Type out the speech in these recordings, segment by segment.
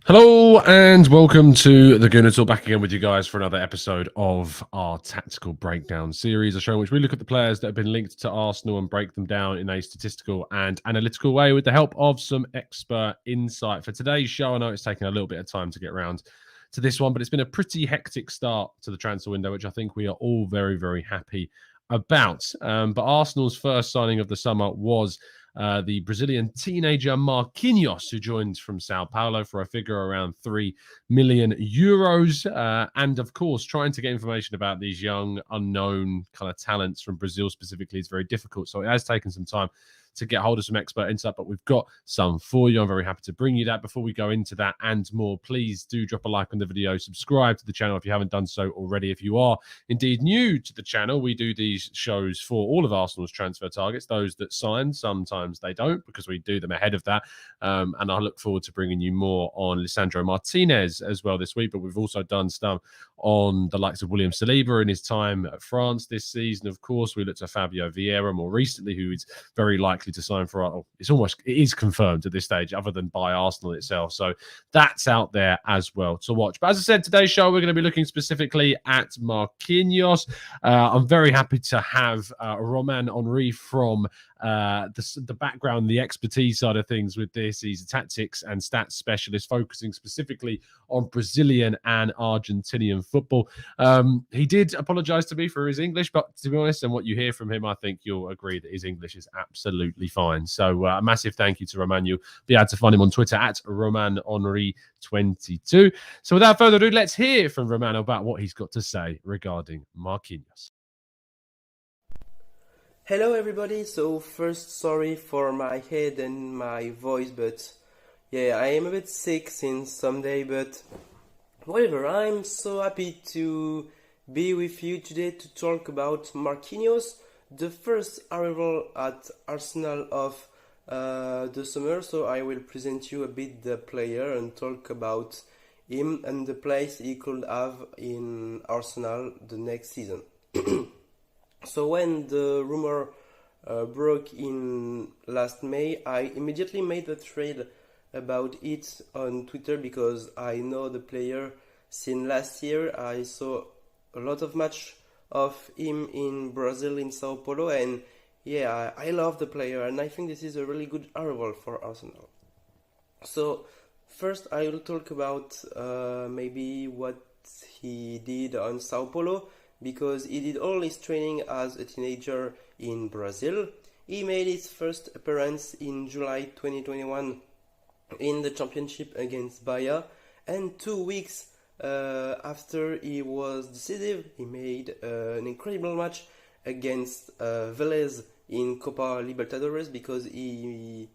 Hello and welcome to the Gooner Talk, back again with you guys for another episode of our tactical breakdown series, a show in which we look at the players that have been linked to Arsenal and break them down in a statistical and analytical way with the help of some expert insight. For today's show, I know it's taken a little bit of time to get around to this one, but it's been a pretty hectic start to the transfer window, which I think we are all very, very happy about. But Arsenal's first signing of the summer was the Brazilian teenager Marquinhos, who joined from Sao Paulo for a figure around 3 million euros. And of course, trying to get information about these young, unknown kind of talents from Brazil specifically is very difficult. So it has taken some time to get hold of some expert insight, but we've got some for you. I'm very happy to bring you that. Before we go into that and more, please do drop a like on the video, subscribe to the channel if you haven't done so already. If you are indeed new to the channel, we do these shows for all of Arsenal's transfer targets, those that sign. Sometimes they don't, because we do them ahead of that. And I look forward to bringing you more on Lisandro Martinez as well this week, but we've also done stuff on the likes of William Saliba in his time at France this season. Of course, we looked at Fabio Vieira more recently, who is very likely to sign for, it is confirmed at this stage, other than by Arsenal itself. So that's out there as well to watch. But as I said, today's show, we're going to be looking specifically at Marquinhos. I'm very happy to have Romain Henry from the background, the expertise side of things with this. He's a tactics and stats specialist, focusing specifically on Brazilian and Argentinian football. He did apologize to me for his English, but to be honest, and what you hear from him, I think you'll agree that his English is absolutely fine. So a massive thank you to Romain. You'll be able to find him on Twitter at Romain Henry 22. So without further ado, let's hear from Romain about what he's got to say regarding Marquinhos. Hello everybody, so first sorry for my head and my voice, but yeah, I am a bit sick since Sunday, but whatever, I'm so happy to be with you today to talk about Marquinhos, the first arrival at Arsenal of the summer. So I will present you a bit the player and talk about him and the place he could have in Arsenal the next season. So when the rumor broke in last May, I immediately made a thread about it on Twitter because I know the player since last year. I saw a lot of match of him in Brazil, in Sao Paulo, and yeah, I love the player, and I think this is a really good arrival for Arsenal. So first I will talk about maybe what he did on Sao Paulo, because he did all his training as a teenager in Brazil. He made his first appearance in July 2021 in the championship against Bahia, and 2 weeks after he was decisive, he made an incredible match against Vélez in Copa Libertadores, because he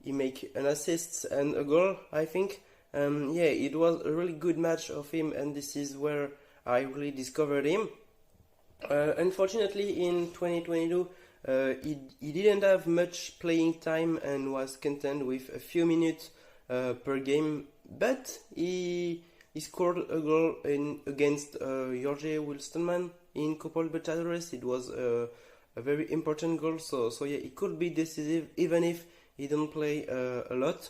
made an assist and a goal, I think. Yeah, it was a really good match of him, and this is where I really discovered him. Unfortunately, in 2022, he didn't have much playing time and was content with a few minutes per game, but he scored a goal against Jorge Wilstermann in Copa Libertadores. It was a very important goal, so yeah, it could be decisive even if he don't play a lot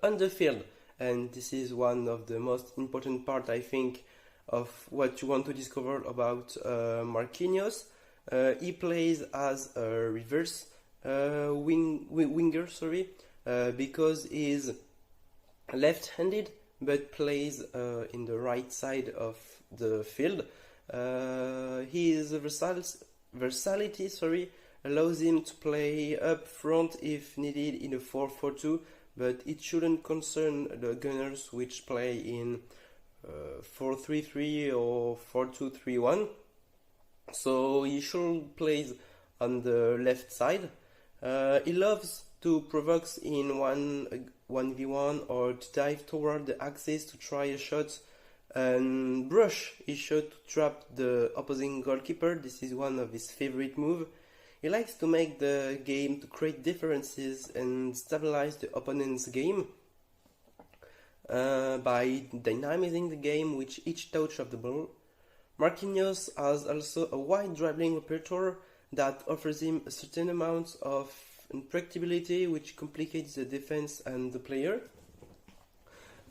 on the field. And this is one of the most important part, I think, of what you want to discover about Marquinhos. He plays as a reverse winger, because he's left-handed but plays in the right side of the field. His versatility allows him to play up front if needed in a 4-4-2, but it shouldn't concern the Gunners, which play in 4-3-3 or 4-2-3-1. So he should play on the left side. He loves to provoke in 1v1 or to dive toward the axis to try a shot and brush his shot to trap the opposing goalkeeper. This is one of his favorite moves. He likes to make the game to create differences and stabilize the opponent's game by dynamizing the game with each touch of the ball. Marquinhos has also a wide dribbling repertoire that offers him a certain amount of unpredictability, which complicates the defense and the player.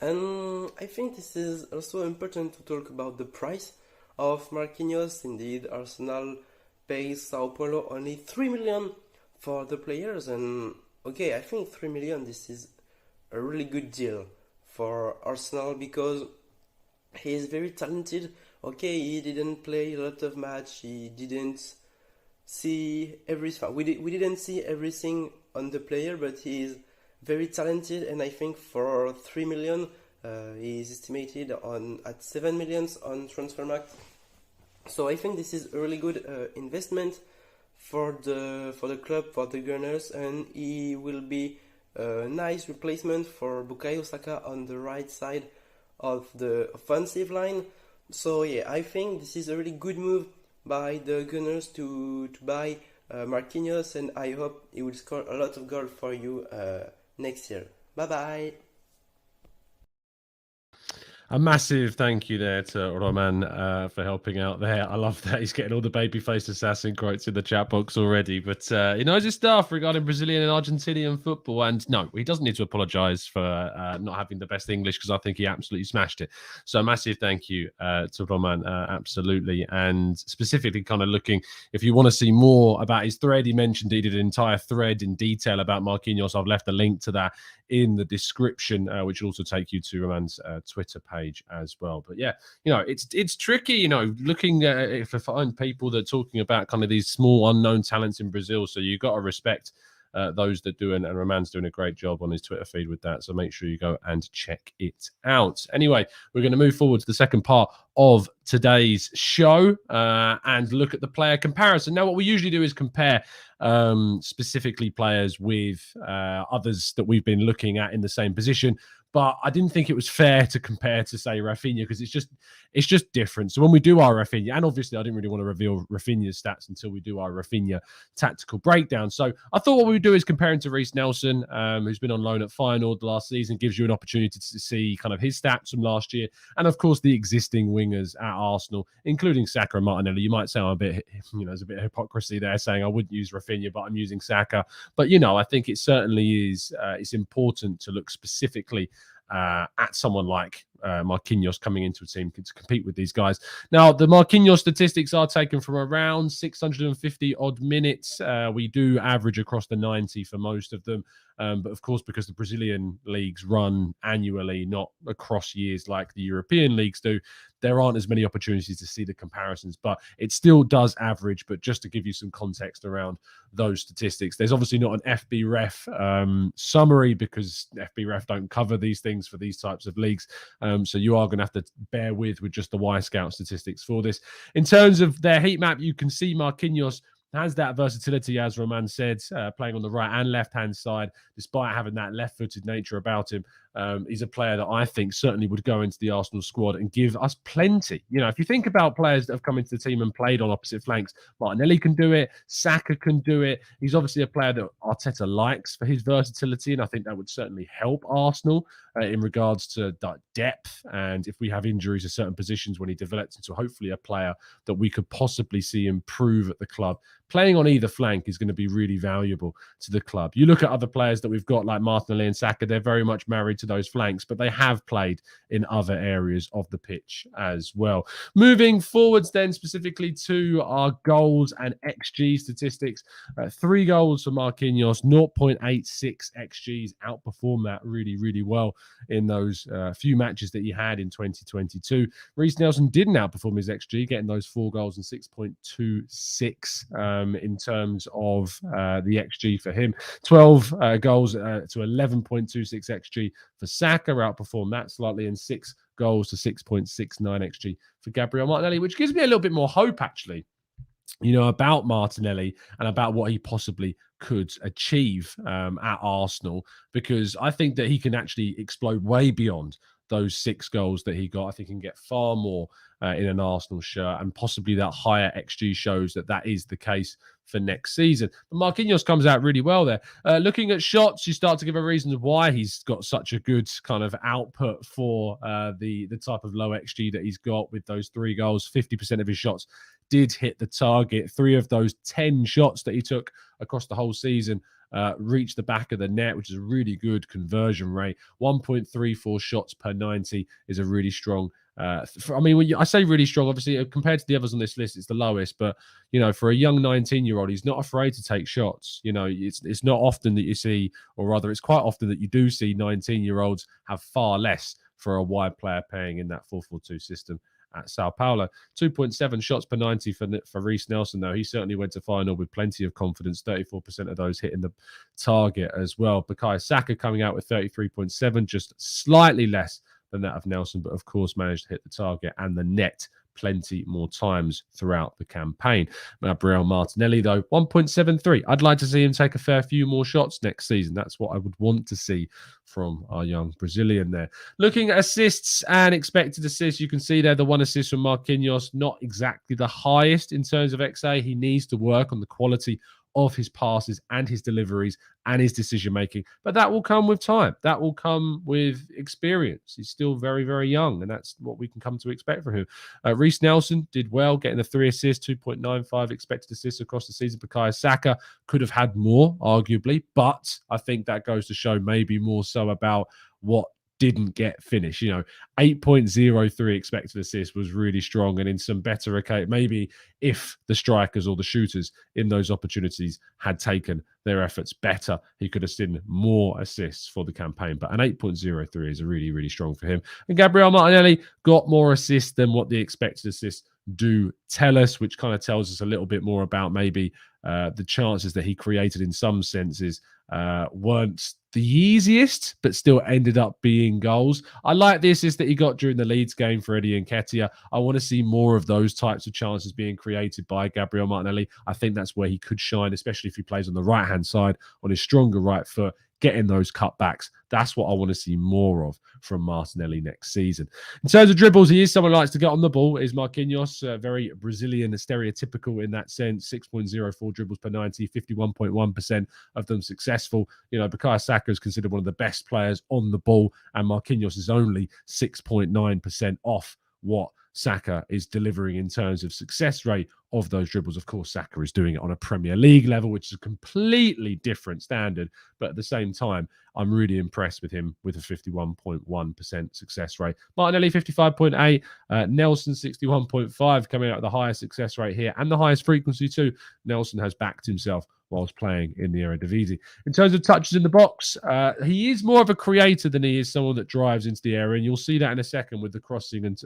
And I think this is also important to talk about the price of Marquinhos. Indeed, Arsenal pays Sao Paulo only 3 million for the players, and okay, I think 3 million this is a really good deal for Arsenal because he is very talented. Okay, he didn't play a lot of match. He didn't see everything. We didn't see everything on the player, but he is very talented. And I think for 3 million, he is estimated on at 7 millions on Transfermarkt. So I think this is a really good investment for the club, for the Gunners, and he will be a nice replacement for Bukayo Saka on the right side of the offensive line. So yeah, I think this is a really good move by the Gunners to buy Marquinhos, and I hope he will score a lot of goals for you next year. Bye bye. A massive thank you there to Roman for helping out there. I love that he's getting all the babyface assassin quotes in the chat box already. But he knows his stuff regarding Brazilian and Argentinian football. And no, he doesn't need to apologise for not having the best English, because I think he absolutely smashed it. So a massive thank you to Roman, absolutely. And specifically kind of looking, if you want to see more about his thread, he mentioned he did an entire thread in detail about Marquinhos. I've left a link to that in the description, which will also take you to Roman's Twitter page as well. But yeah, it's tricky, looking if I find people that are talking about kind of these small unknown talents in Brazil. So you got to respect those that do, and Roman's doing a great job on his Twitter feed with that. So make sure you go and check it out. Anyway, we're going to move forward to the second part of today's show and look at the player comparison. Now, what we usually do is compare specifically players with others that we've been looking at in the same position. But I didn't think it was fair to compare to, say, Rafinha, because it's just different. So when we do our Rafinha, and obviously I didn't really want to reveal Rafinha's stats until we do our Rafinha tactical breakdown. So I thought what we would do is compare him to Reiss Nelson, who's been on loan at Feyenoord last season, gives you an opportunity to see kind of his stats from last year, and of course the existing wingers at Arsenal, including Saka and Martinelli. You might say I'm a bit, there's a bit of hypocrisy there saying I wouldn't use Rafinha, but I'm using Saka. But I think it certainly is. It's important to look specifically at someone like Marquinhos coming into a team to compete with these guys. Now, the Marquinhos statistics are taken from around 650 odd minutes. We do average across the 90 for most of them. But of course, because the Brazilian leagues run annually, not across years like the European leagues do, there aren't as many opportunities to see the comparisons, but it still does average. But just to give you some context around those statistics, there's obviously not an FB Ref summary, because FB Ref don't cover these things for these types of leagues. So you are going to have to bear with just the Y Scout statistics for this. In terms of their heat map, you can see Marquinhos has that versatility, as Roman said, playing on the right and left-hand side, despite having that left-footed nature about him. He's a player that I think certainly would go into the Arsenal squad and give us plenty. If you think about players that have come into the team and played on opposite flanks, Martinelli can do it, Saka can do it. He's obviously a player that Arteta likes for his versatility, and I think that would certainly help Arsenal in regards to depth. And if we have injuries at certain positions, when he develops into hopefully a player that we could possibly see improve at the club, playing on either flank is going to be really valuable to the club. You look at other players that we've got like Martinelli and Saka, they're very much married to those flanks, but they have played in other areas of the pitch as well. Moving forwards then specifically to our goals and XG statistics, 3 goals for Marquinhos, 0.86 XGs, outperformed that really, really well in those few matches that he had in 2022. Reiss Nelson didn't outperform his XG, getting those 4 goals and 6.26 in terms of the XG for him. 12 goals to 11.26 XG for Saka, outperformed that slightly, and 6 goals to 6.69 XG for Gabriel Martinelli, which gives me a little bit more hope, actually, about Martinelli and about what he possibly could achieve at Arsenal, because I think that he can actually explode way beyond those 6 goals that he got. I think he can get far more in an Arsenal shirt, and possibly that higher XG shows that is the case for next season. But Marquinhos comes out really well there. Looking at shots, you start to give a reason why he's got such a good kind of output for the type of low XG that he's got with those 3 goals. 50% of his shots did hit the target. 3 of those 10 shots that he took across the whole season reach the back of the net, which is a really good conversion rate. 1.34 shots per 90 is a really strong. I mean, when I say really strong, obviously compared to the others on this list, it's the lowest. But for a young 19-year-old, he's not afraid to take shots. It's not often that you see, or rather, it's quite often that you do see 19-year-olds have far less for a wide player playing in that 4-4-2 system at Sao Paulo. 2.7 shots per 90 for Reiss Nelson, though. He certainly went to final with plenty of confidence, 34% of those hitting the target as well. Bukayo Saka coming out with 33.7, just slightly less than that of Nelson, but of course managed to hit the target and the net plenty more times throughout the campaign. Gabriel Martinelli, though, 1.73. I'd like to see him take a fair few more shots next season. That's what I would want to see from our young Brazilian there. Looking at assists and expected assists, you can see there the one assist from Marquinhos, not exactly the highest in terms of XA. He needs to work on the quality of his passes and his deliveries and his decision making, but that will come with time. That will come with experience. He's still very, very young, and that's what we can come to expect from him. Reiss Nelson did well, getting the 3 assists, 2.95 expected assists across the season. Bukayo Saka could have had more, arguably, but I think that goes to show maybe more so about what didn't get finished. 8.03 expected assist was really strong, and in some better occasion, maybe if the strikers or the shooters in those opportunities had taken their efforts better, he could have seen more assists for the campaign. But an 8.03 is really, really strong for him. And Gabriel Martinelli got more assists than what the expected assists do tell us, which kind of tells us a little bit more about maybe the chances that he created in some senses weren't the easiest, but still ended up being goals. I like the assist that he got during the Leeds game for Eddie Nketiah. I want to see more of those types of chances being created by Gabriel Martinelli. I think that's where he could shine, especially if he plays on the right-hand side, on his stronger right foot, getting those cutbacks. That's what I want to see more of from Martinelli next season. In terms of dribbles, he is someone who likes to get on the ball. Is Marquinhos, very Brazilian, stereotypical in that sense. 6.04 dribbles per 90, 51.1% of them successful. Bukayo Saka is considered one of the best players on the ball, and Marquinhos is only 6.9% off what Saka is delivering in terms of success rate of those dribbles. Of course, Saka is doing it on a Premier League level, which is a completely different standard. But at the same time, I'm really impressed with him with a 51.1% success rate. Martinelli, 55.8. Nelson, 61.5, coming out with the highest success rate here and the highest frequency too. Nelson has backed himself whilst playing in the Eredivisie. In terms of touches in the box, he is more of a creator than he is someone that drives into the area, and you'll see that in a second with the crossing and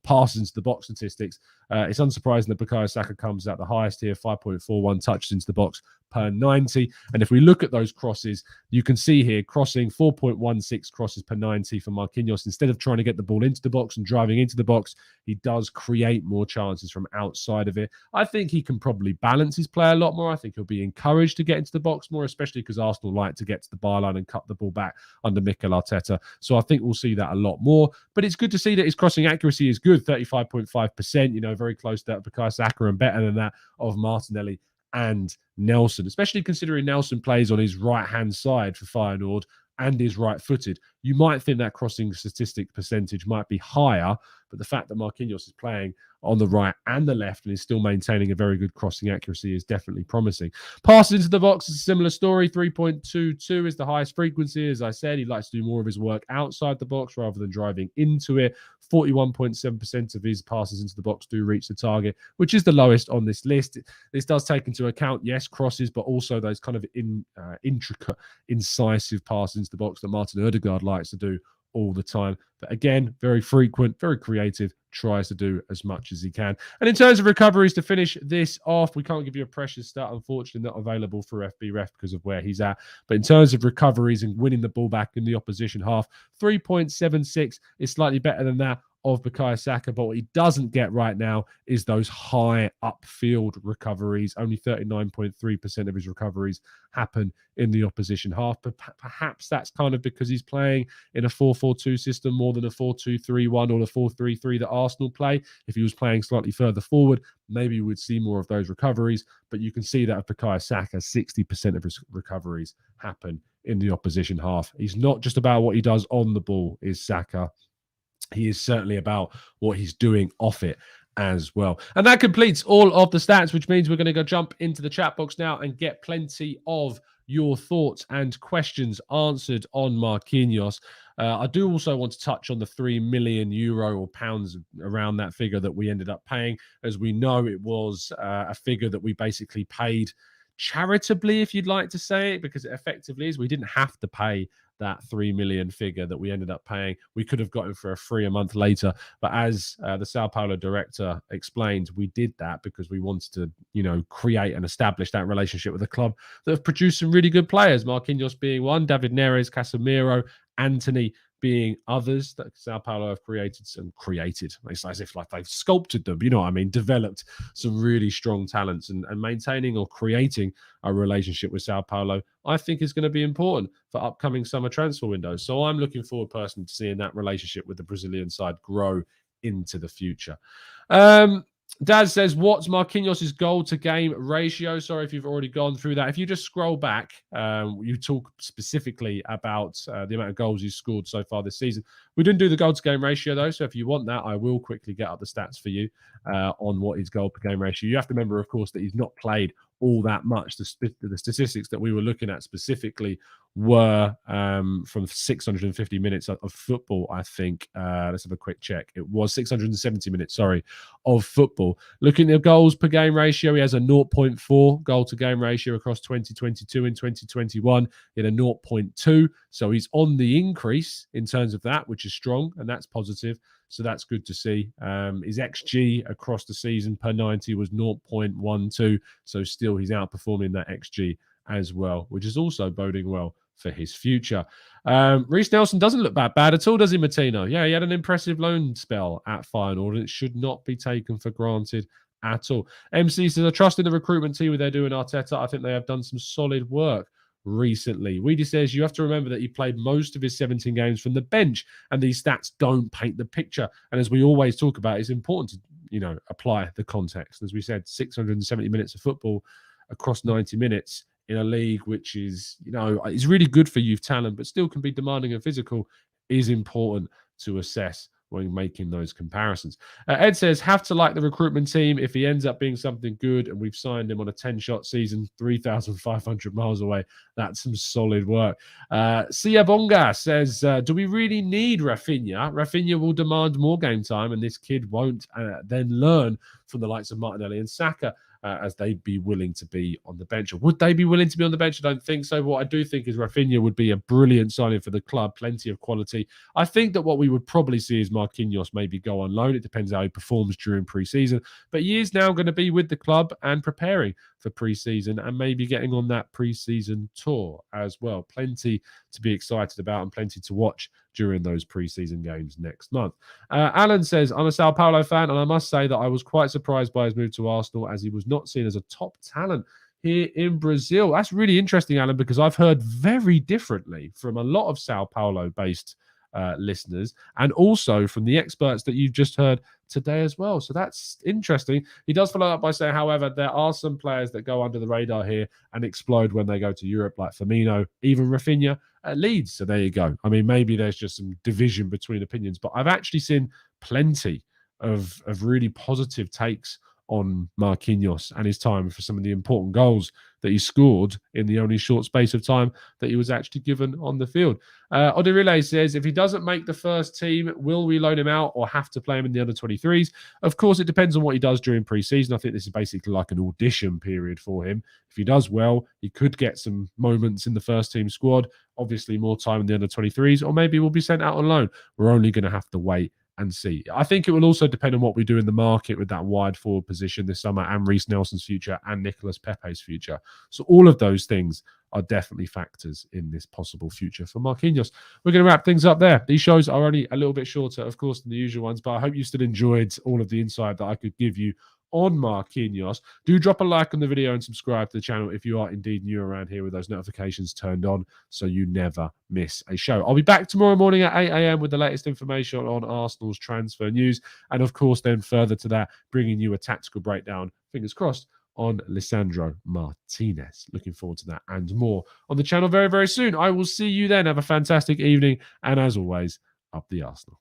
passes into the box statistics. It's unsurprising that Bukayo Saka comes out the highest here, 5.41 touches into the box per 90. And if we look at those crosses, you can see here crossing 4.16 crosses per 90 for Marquinhos. Instead of trying to get the ball into the box and driving into the box, he does create more chances from outside of it. I think he can probably balance his play a lot more. I think he'll be encouraged to get into the box more, especially because Arsenal like to get to the byline and cut the ball back under Mikel Arteta. So I think we'll see that a lot more. But it's good to see that his crossing accuracy is good, 35.5%, very close to that Bukayo Saka and better than that of Martinelli and Nelson, especially considering Nelson plays on his right-hand side for Feyenoord and is right-footed. You might think that crossing statistic percentage might be higher, but the fact that Marquinhos is playing on the right and the left and is still maintaining a very good crossing accuracy is definitely promising. Passes into the box is a similar story. 3.22 is the highest frequency. As I said, he likes to do more of his work outside the box rather than driving into it. 41.7% of his passes into the box do reach the target, which is the lowest on this list. This does take into account, yes, crosses, but also those kind of intricate, incisive passes into the box that Martin Odegaard likes to do all the time. But again, very frequent, very creative, tries to do as much as he can. And in terms of recoveries, to finish this off, we can't give you a precious stat, unfortunately, not available for FB Ref because of where he's at. But in terms of recoveries and winning the ball back in the opposition half, 3.76 is slightly better than that of Bukayo Saka, but what he doesn't get right now is those high upfield recoveries. Only 39.3% of his recoveries happen in the opposition half. But perhaps that's kind of because he's playing in a 4-4-2 system more than a 4-2-3-1 or the 4-3-3 that Arsenal play. If he was playing slightly further forward, maybe we would see more of those recoveries. But you can see that of Bukayo Saka, 60% of his recoveries happen in the opposition half. He's not just about what he does on the ball, is Saka. He is certainly about what he's doing off it as well. And that completes all of the stats, which means we're going to go jump into the chat box now and get plenty of your thoughts and questions answered on Marquinhos. I do also want to touch on the €3 million or pounds, around that figure, that we ended up paying. As we know, it was a figure that we basically paid charitably, if you'd like to say it, because it effectively is. We didn't have to pay that 3 million figure that we ended up paying. We could have gotten for a free a month later, but as the Sao Paulo director explained, we did that because we wanted to, create and establish that relationship with a club that have produced some really good players. Marquinhos being one, David Neres, Casemiro, Anthony being others that Sao Paulo have created. It's as if like they've sculpted them, you know what I mean? Developed some really strong talents, and maintaining or creating a relationship with Sao Paulo, I think, is going to be important for upcoming summer transfer windows. So I'm looking forward personally to seeing that relationship with the Brazilian side grow into the future. Daz says, what's Marquinhos' goal to game ratio? Sorry if you've already gone through that. If you just scroll back, you talk specifically about the amount of goals he's scored so far this season. We didn't do the goal to game ratio, though. So if you want that, I will quickly get up the stats for you on what his goal per game ratio. You have to remember, of course, that he's not played all that much. The statistics that we were looking at specifically were from 650 minutes of football, I think. Let's have a quick check. It was 670 minutes, of football. Looking at goals per game ratio, he has a 0.4 goal to game ratio across 2022 and 2021 in a 0.2. So he's on the increase in terms of that, which is strong, and that's positive. So that's good to see. His XG across the season per 90 was 0.12. So still he's outperforming that XG as well, which is also boding well for his future. Reece Nelson doesn't look that bad at all, does he, Martino? Yeah, he had an impressive loan spell at Feyenoord, and it should not be taken for granted at all. MC says, I trust in the recruitment team with they're doing Arteta. I think they have done some solid work recently. Weedy says, you have to remember that he played most of his 17 games from the bench, and these stats don't paint the picture. And as we always talk about, it's important to, apply the context. As we said, 670 minutes of football across 90 minutes in a league which is, is really good for youth talent, but still can be demanding and physical, is important to assess when making those comparisons. Ed says, have to like the recruitment team. If he ends up being something good and we've signed him on a 10-shot season, 3,500 miles away, that's some solid work. Siabonga says, do we really need Rafinha? Rafinha will demand more game time, and this kid won't then learn from the likes of Martinelli and Saka, as they'd be willing to be on the bench. Or would they be willing to be on the bench? I don't think so. What I do think is Rafinha would be a brilliant signing for the club, plenty of quality. I think that what we would probably see is Marquinhos maybe go on loan. It depends how he performs during pre-season. But he is now going to be with the club and preparing for pre-season and maybe getting on that pre-season tour as well. Plenty to be excited about and plenty to watch during those pre-season games next month. Alan says, I'm a Sao Paulo fan, and I must say that I was quite surprised by his move to Arsenal, as he was not seen as a top talent here in Brazil. That's really interesting, Alan, because I've heard very differently from a lot of Sao Paulo-based listeners, and also from the experts that you've just heard today as well. So that's interesting. He does follow up by saying, however, there are some players that go under the radar here and explode when they go to Europe, like Firmino, even Rafinha at Leeds. So there you go. I mean, maybe there's just some division between opinions, but I've actually seen plenty of really positive takes on Marquinhos and his time for some of the important goals that he scored in the only short space of time that he was actually given on the field. Odirile says, if he doesn't make the first team, will we loan him out or have to play him in the under 23s? Of course, it depends on what he does during pre-season. I think this is basically like an audition period for him. If he does well, he could get some moments in the first team squad, obviously more time in the under 23s, or maybe we'll be sent out on loan. We're only going to have to wait and see. I think it will also depend on what we do in the market with that wide forward position this summer, and Reece Nelson's future and Nicolas Pepe's future. So all of those things are definitely factors in this possible future for Marquinhos. We're going to wrap things up there. These shows are only a little bit shorter, of course, than the usual ones, but I hope you still enjoyed all of the insight that I could give you on Marquinhos. Do drop a like on the video and subscribe to the channel if you are indeed new around here, with those notifications turned on so you never miss a show. I'll be back tomorrow morning at 8 a.m. with the latest information on Arsenal's transfer news, and of course then further to that, bringing you a tactical breakdown, fingers crossed, on Lisandro Martinez. Looking forward to that and more on the channel very, very soon. I will see you then. Have a fantastic evening, and as always, up the Arsenal.